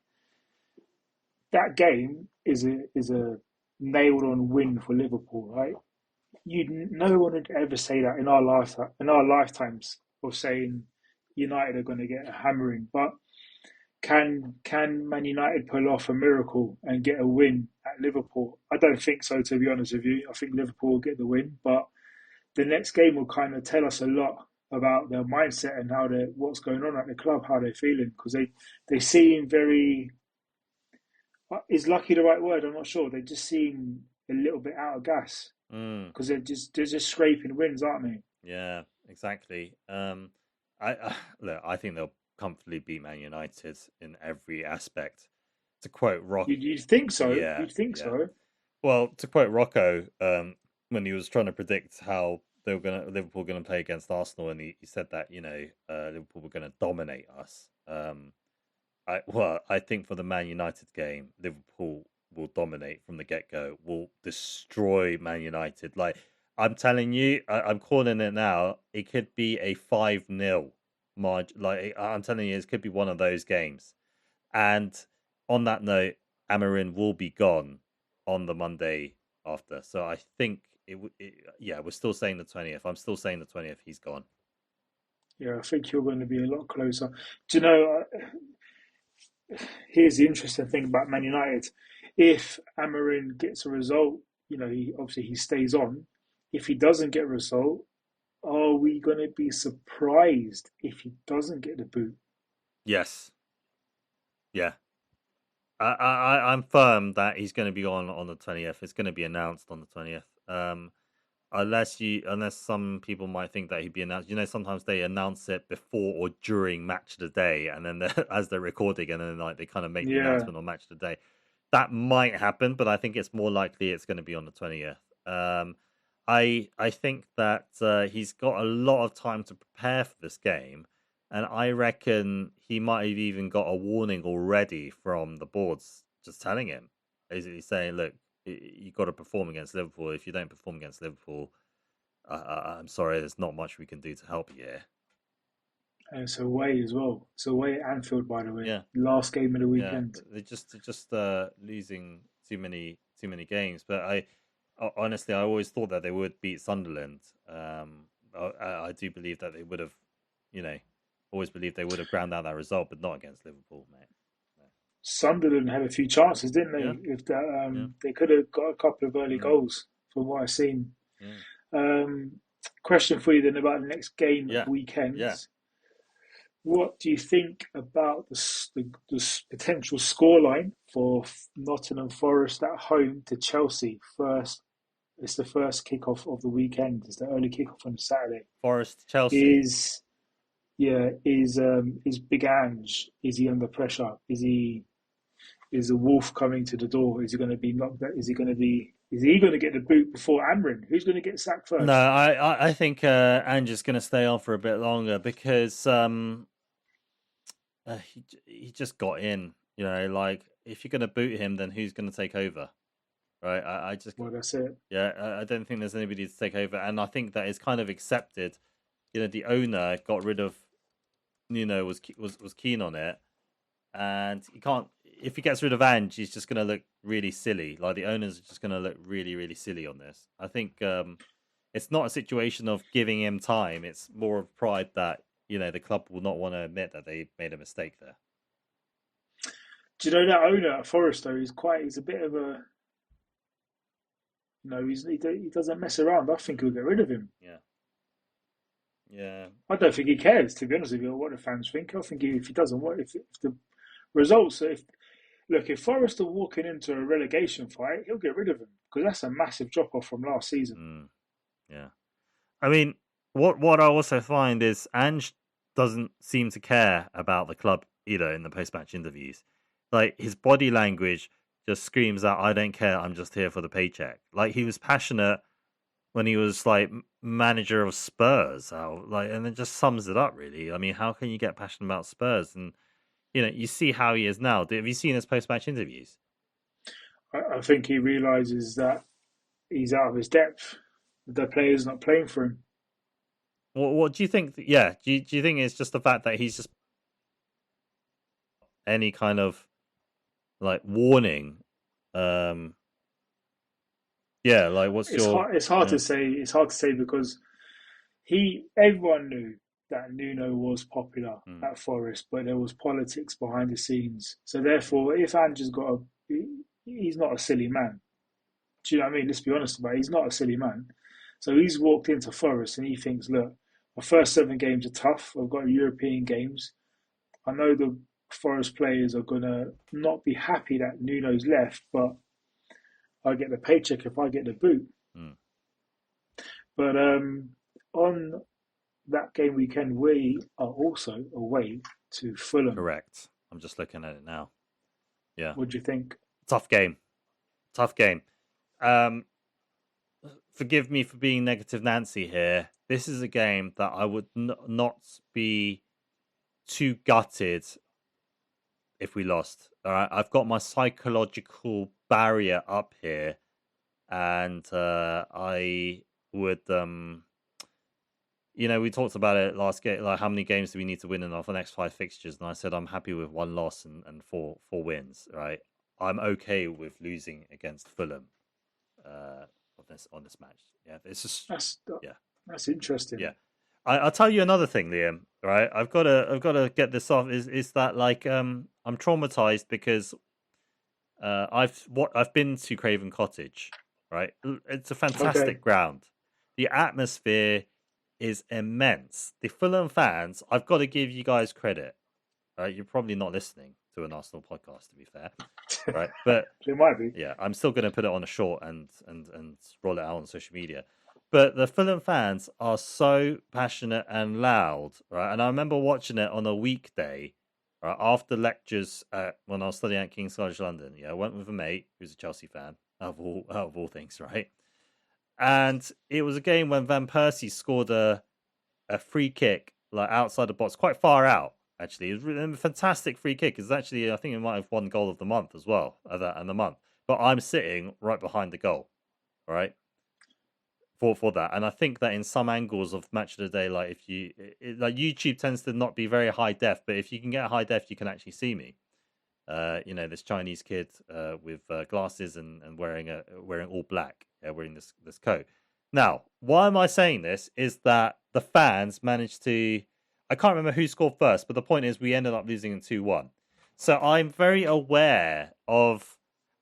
That game is a nailed-on win for Liverpool, right? No one would ever say that in our lifetimes of saying United are going to get a hammering. But can Man United pull off a miracle and get a win at Liverpool? I don't think so, to be honest with you. I think Liverpool will get the win, but the next game will kind of tell us a lot about their mindset and what's going on at the club, how they're feeling, because they seem very. Is lucky the right word? I'm not sure. They just seem a little bit out of gas because they're just scraping wins, aren't they? Yeah, exactly. I think they'll comfortably beat Man United in every aspect. To quote Rocco, you'd think so. Yeah, you'd think so. Well, to quote Rocco, when he was trying to predict how Liverpool were gonna play against Arsenal, and he said that Liverpool were gonna dominate us. I think for the Man United game, Liverpool will dominate from the get go. Will destroy Man United. Like I'm telling you, I'm calling it now. It could be a 5-0 margin. Like I'm telling you, it could be one of those games. And on that note, Amarin will be gone on the Monday after. So I think we're still saying the 20th. I'm still saying the 20th. He's gone. Yeah, I think you're going to be a lot closer. Do you know? Here's the interesting thing about Man United: if Amarin gets a result, he stays on. If he doesn't get a result, are we going to be surprised if he doesn't get the boot? Yes. Yeah. I'm firm that he's going to be on the 20th. It's going to be announced on the 20th. Unless some people might think that he'd be announced. Sometimes they announce it before or during match of the day, and then as they're recording, and then they kind of make the announcement on match of the day. That might happen, but I think it's more likely it's going to be on the 20th. I think that he's got a lot of time to prepare for this game, and I reckon he might have even got a warning already from the boards just telling him. He's saying, look, you got to perform against Liverpool. If you don't perform against Liverpool, I'm sorry, there's not much we can do to help you here. And it's away as well. It's away at Anfield, by the way. Yeah. Last game of the weekend. Yeah. They're just losing too many games. But I honestly always thought that they would beat Sunderland. I do believe that they would have, always believed they would have ground out that result, but not against Liverpool, mate. Sunderland had a few chances, didn't they? Yeah. If that, they could have got a couple of early goals from what I've seen. Yeah. Question for you then about the next game weekend. Yeah. What do you think about the potential scoreline for Nottingham Forest at home to Chelsea? It's the first kickoff of the weekend. It's the early kickoff on Saturday. Forest Chelsea Is Big Ange? Is he under pressure? Is the wolf coming to the door? Is he going to be knocked out? Is he going to get the boot before Amarin? Who's going to get sacked first? No, I think Ange is going to stay on for a bit longer because he just got in. If you're going to boot him, then who's going to take over? Right? Well, that's it. Yeah, I don't think there's anybody to take over, and I think that is kind of accepted. The owner got rid of Nuno, was keen on it, and he can't. If he gets rid of Ange, he's just going to look really silly. Like the owners are just going to look really, really silly on this. I think it's not a situation of giving him time. It's more of pride that the club will not want to admit that they made a mistake there. Do you know that owner at Forest though? He's a bit of a. He doesn't mess around. I think he'll get rid of him. Yeah. I don't think he cares, to be honest with you, what the fans think. I think if he doesn't want, if the results, if Forest are walking into a relegation fight, he'll get rid of him because that's a massive drop off from last season. Yeah. I mean, what I also find is Ange doesn't seem to care about the club either in the post-match interviews. Like his body language just screams out, "I don't care. I'm just here for the paycheck." Like he was passionate when he was like manager of Spurs, and it just sums it up really. I mean, how can you get passionate about Spurs? And you see how he is now. Have you seen his post-match interviews? I think he realizes that he's out of his depth. The player's not playing for him. What do you think? Yeah, do you think it's just the fact that he's just any kind of like warning? Yeah, like what's It's hard to say. It's hard to say because everyone knew that Nuno was popular at Forest, but there was politics behind the scenes. So therefore, if Ange has he's not a silly man. Do you know what I mean? Let's be honest about it. He's not a silly man. So he's walked into Forest and he thinks, look, my first 7 games are tough. I've got European games. I know the Forest players are going to not be happy that Nuno's left, but I get the paycheck if I get the boot. But on that game weekend, we are also away to Fulham. Correct. I'm just looking at it now. Yeah. What do you think? Tough game. forgive me for being negative Nancy here. This is a game that I would not be too gutted if we lost. All right, I've got my psychological barrier up here, and I would, we talked about it last game, like how many games do we need to win in the next 5 fixtures, and I said I'm happy with 1 loss and 4 wins. Right, I'm okay with losing against Fulham on this match. Yeah, it's just that's interesting. Yeah. I'll tell you another thing, Liam. Right, I've got to get this off. Is that like I'm traumatized because I've been to Craven Cottage. Right, it's a fantastic ground. The atmosphere is immense. The Fulham fans, I've got to give you guys credit. Right, you're probably not listening to an Arsenal podcast, to be fair. Right, but it might be. Yeah, I'm still going to put it on a short and roll it out on social media. But the Fulham fans are so passionate and loud, right? And I remember watching it on a weekday, right, after lectures when I was studying at King's College London. Yeah, I went with a mate who's a Chelsea fan, out of all things, right? And it was a game when Van Persie scored a free kick like outside the box, quite far out. Actually, it was a fantastic free kick. It's actually, I think it might have won goal of the month as well, and the month. But I'm sitting right behind the goal, right? For that, and I think that in some angles of Match of the Day, like if you like YouTube tends to not be very high def, but if you can get high def, you can actually see me. This Chinese kid with glasses and wearing all black, wearing this coat. Now, why am I saying this? Is that the fans managed to? I can't remember who scored first, but the point is we ended up losing in 2-1. So I'm very aware of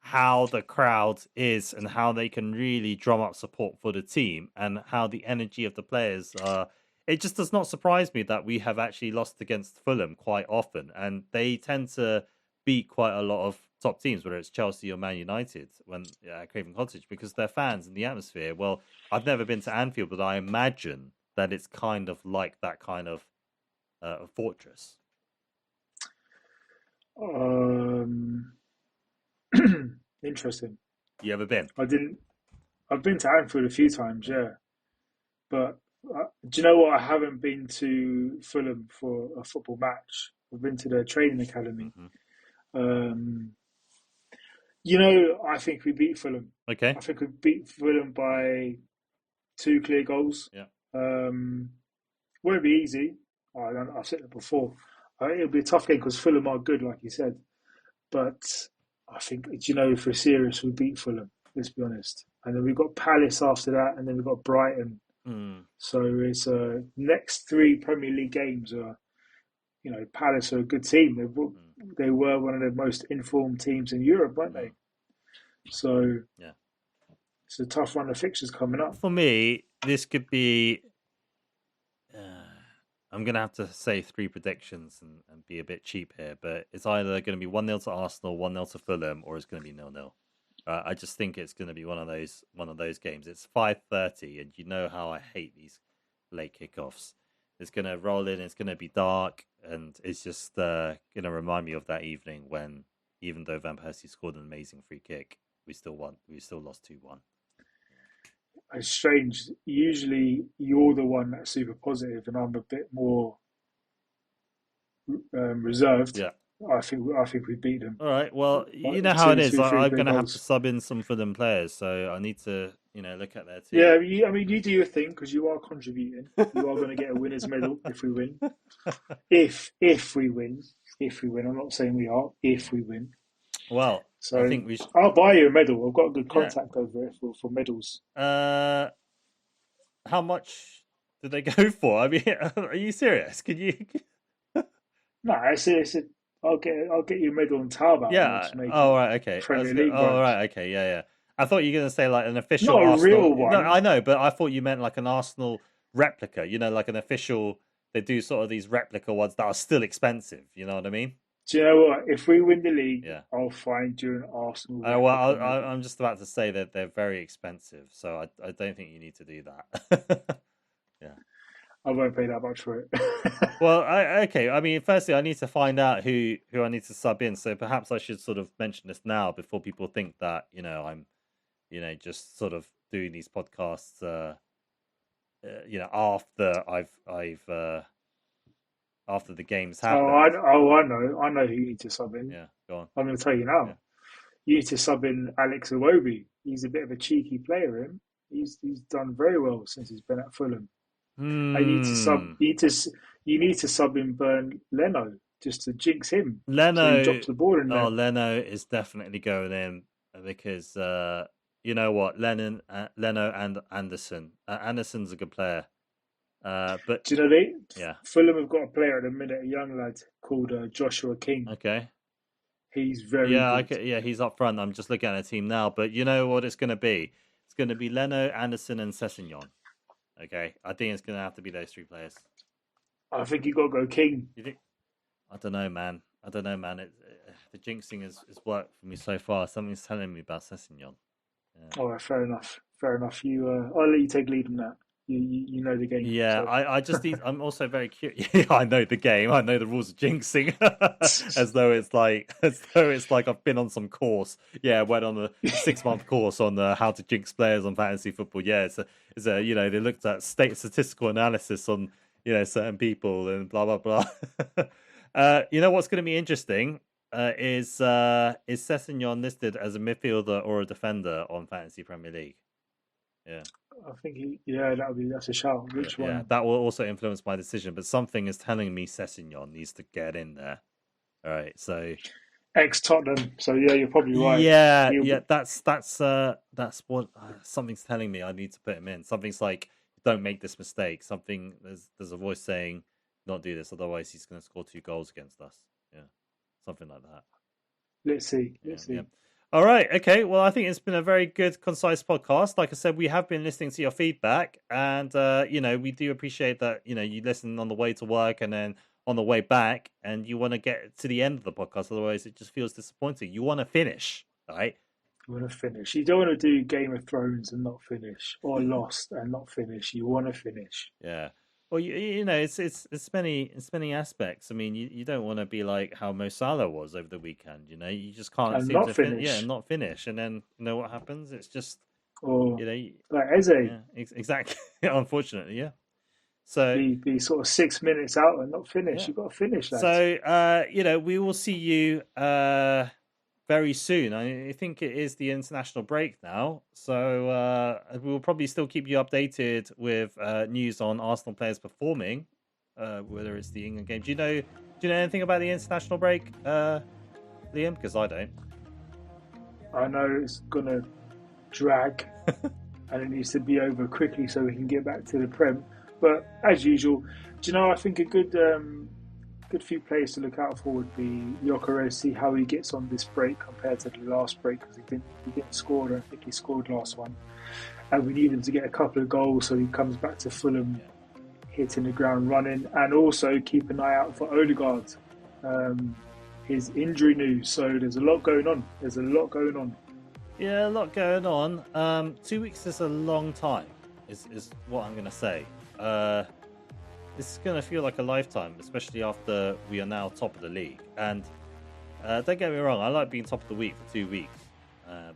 how the crowd is and how they can really drum up support for the team and how the energy of the players are. It just does not surprise me that we have actually lost against Fulham quite often, and they tend to beat quite a lot of top teams, whether it's Chelsea or Man United when at Craven Cottage, because their fans and the atmosphere. Well, I've never been to Anfield, but I imagine that it's kind of like that kind of fortress. Interesting. You ever been? I've been to Anfield a few times, yeah. But do you know what? I haven't been to Fulham for a football match. I've been to their training academy. Mm-hmm. I think we beat Fulham. Okay. I think we beat Fulham by 2 clear goals. Yeah. Won't be easy. I've said it before. It'll be a tough game because Fulham are good, like you said. But I think, if we're serious, we beat Fulham. Let's be honest. And then we've got Palace after that, and then we've got Brighton. So it's next 3 Premier League games are, Palace are a good team. They were one of the most informed teams in Europe, weren't they? So yeah, it's a tough run of fixtures coming up. For me, this could be. I'm going to have to say 3 predictions and be a bit cheap here, but it's either going to be 1-0 to Arsenal, 1-0 to Fulham, or it's going to be 0-0. I just think it's going to be one of those games. It's 5:30, and you know how I hate these late kickoffs. It's going to roll in, it's going to be dark, and it's just going to remind me of that evening when, even though Van Persie scored an amazing free kick, we still won. We still lost 2-1. It's strange. Usually, you're the one that's super positive, and I'm a bit more reserved. Yeah, I think we beat them. All right. Well, you know how it is. I'm going to have to sub in some for them players, so I need to, look at their team. Yeah, you do your thing because you are contributing. You are going to get a winner's medal if we win. If we win, I'm not saying we are. If we win. Well, so I think we. I'll buy you a medal. I've got a good contact over there for medals. How much did they go for? I mean, are you serious? Can you? No, I said I'll get you a medal on Taobao. Yeah. Oh, right. Okay. Oh, right. Okay. Yeah. I thought you were going to say like an official. Not Arsenal. A real one. No, I know, but I thought you meant like an Arsenal replica. Like an official. They do sort of these replica ones that are still expensive. You know what I mean? Do you know what? If we win the league, I'll find you an Arsenal. Well, I'm just about to say that they're very expensive, so I don't think you need to do that. Yeah. I won't pay that much for it. Well, okay. I mean, firstly, I need to find out who I need to sub in. So perhaps I should sort of mention this now before people think that I'm, just sort of doing these podcasts. After after the games happen. I know who you need to sub in. Yeah, go on. I'm going to tell you now. Yeah. You need to sub in Alex Iwobi. He's a bit of a cheeky player, him. He's done very well since he's been at Fulham. And you need to sub in Bern Leno just to jinx him. Leno, so he drops the ball in there. Oh, Leno is definitely going in because you know what, Leno and Anderson. Anderson's a good player. But do you know Fulham have got a player at the minute, a young lad called Joshua King. Okay. He's very good. He's up front. I'm just looking at the team now, but you know what it's going to be? It's going to be Leno, Anderson, and Sessegnon. Okay, I think it's going to have to be those three players. I think you got to go King. You think? I don't know, man. The jinxing has worked for me so far. Something's telling me about Sessegnon. Yeah. All right, fair enough. You, I'll let you take lead on that. You know the game. Yeah, so. I'm also very curious. I know the game. I know the rules of jinxing, as though it's like I've been on some course. Yeah, I went on a 6-month course on how to jinx players on fantasy football. Yeah, it's a they looked at statistical analysis on certain people and blah blah blah. You know what's going to be interesting is Sessegnon listed as a midfielder or a defender on Fantasy Premier League? Yeah. I think that's a shout. Which one? Yeah, that will also influence my decision, but something is telling me Sessegnon needs to get in there. All right, so ex-Tottenham. So yeah, you're probably right. Yeah, that's what something's telling me. I need to put him in. Something's like, don't make this mistake. Something there's a voice saying, not do this, otherwise he's going to score 2 goals against us. Yeah, something like that. Let's see. Yeah. All right. Okay. Well, I think it's been a very good, concise podcast. Like I said, we have been listening to your feedback, and we do appreciate that. You listen on the way to work and then on the way back, and you want to get to the end of the podcast. Otherwise, it just feels disappointing. You want to finish, right? You want to finish. You don't want to do Game of Thrones and not finish, or Lost and not finish. You want to finish. Yeah. Well, it's many aspects. I mean, you don't want to be like how Mo Salah was over the weekend. You just can't seem to finish. Not finish, and then what happens? It's just like Eze. Yeah, exactly. Unfortunately, yeah. So be sort of 6 minutes out and not finish. Yeah. You've got to finish that. So we will see you very soon. I think it is the international break now, so we will probably still keep you updated with news on Arsenal players performing, whether it's the England game. Do you know anything about the international break, Liam? Because I don't. I know it's gonna drag, and it needs to be over quickly so we can get back to the Prem. But as usual, I think a good few players to look out for would be Gyökeres, see how he gets on this break compared to the last break, because he didn't score. I don't think he scored last one, and we need him to get a couple of goals so he comes back to Fulham hitting the ground running. And also keep an eye out for Odegaard, his injury news. So there's a lot going on. Yeah, a lot going on. 2 weeks is a long time, is what I'm going to say. This is going to feel like a lifetime, especially after we are now top of the league. And don't get me wrong, I like being top of the week for 2 weeks.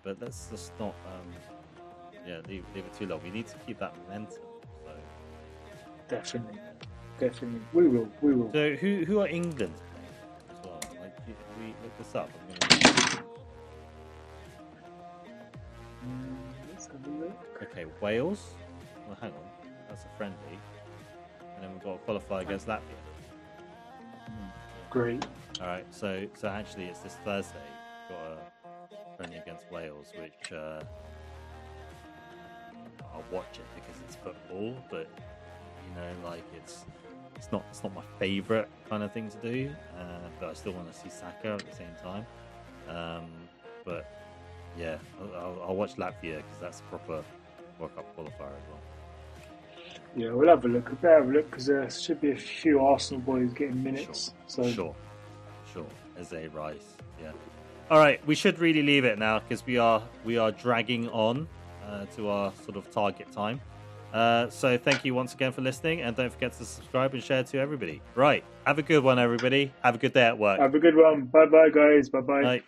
But let's just not leave it too long. We need to keep that momentum. So. Definitely. We will. So who are England playing as well? Like, we look this up. Let's have a look. Okay, Wales. Well, hang on. That's a friendly. And then we've got to qualify against Latvia. Great. All right, so actually it's this Thursday. We've got a friendly against Wales, which I'll watch it because it's football, but it's not my favourite kind of thing to do. But I still want to see Saka at the same time. But yeah, I'll watch Latvia because that's a proper World Cup qualifier as well. Yeah, we'll have a look. We'll have a look because there should be a few Arsenal boys getting minutes. Sure. Eze, Rice, yeah. All right, we should really leave it now because we are dragging on to our sort of target time. So thank you once again for listening, and don't forget to subscribe and share to everybody. Right, have a good one, everybody. Have a good day at work. Have a good one. Bye, guys. Bye.